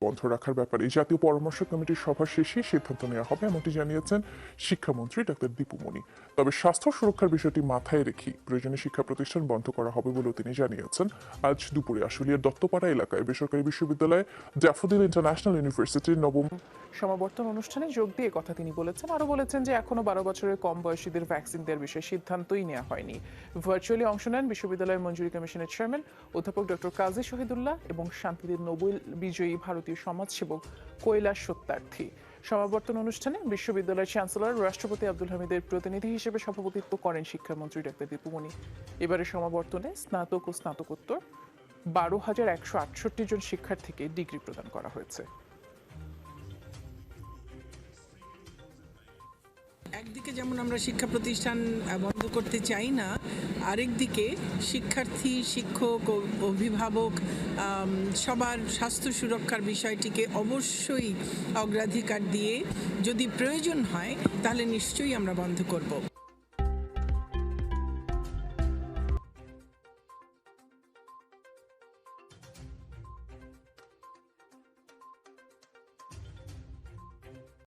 বন্ধ রাখার ব্যাপারে জাতীয় পরামর্শ কমিটির সভা শেষে সিদ্ধান্ত নেওয়া হবে এমনটি জানিয়েছেন শিক্ষামন্ত্রী ডাক্তার দীপু মনি। তবে স্বাস্থ্য সুরক্ষার বিষয়টি মাথায় রেখে প্রয়োজনীয় শিক্ষা প্রতিষ্ঠান বন্ধ করা হবে বলেও তিনি জানিয়েছেন। আজ দুপুরে আশুলিয়ার দত্তপাড়া এলাকায় বেসরকারি বিশ্ববিদ্যালয় ড্যাফোডিল ইন্টারন্যাশনাল ইউনিভার্সিটির নবম সমাবর্তন অনুষ্ঠানে যোগ দিয়ে কথা তিনি বলেছেন। আরো বলেছেন যে এখনো 12 বছরের কম বয়সীদের ভ্যাকসিন দেওয়ার বিষয়ে সিদ্ধান্তই নেওয়া হয়নি। ভার্চুয়ালি অংশ নেন বিশ্ববিদ্যালয়ের মঞ্জুরি কমিশনের চেয়ারম্যান অধ্যাপক ডক্টর কাজী শহীদুল্লাহ এবং শান্তিতে নোবেল বিজয়ী ভারতীয় সমাজসেবক কৈলাস সত্যার্থী। সমাবর্তন অনুষ্ঠানে বিশ্ববিদ্যালয়ের চ্যান্সেলর রাষ্ট্রপতি আব্দুল হামিদের প্রতিনিধি হিসেবে সভাপতিত্ব করেন শিক্ষামন্ত্রী ডাক্তার দীপু মনি। এবারের সমাবর্তনে স্নাতক ও স্নাতকোত্তর 12,168 জন শিক্ষার্থীকে ডিগ্রি প্রদান করা হয়েছে। একদিকে যেমন আমরা শিক্ষা প্রতিষ্ঠান বন্ধ করতে চাই না, আরেকদিকে শিক্ষার্থী, শিক্ষক, অভিভাবক সবার স্বাস্থ্য সুরক্ষার বিষয়টিকে অবশ্যই অগ্রাধিকার দিয়ে যদি প্রয়োজন হয় তাহলে নিশ্চয়ই আমরা বন্ধ করব।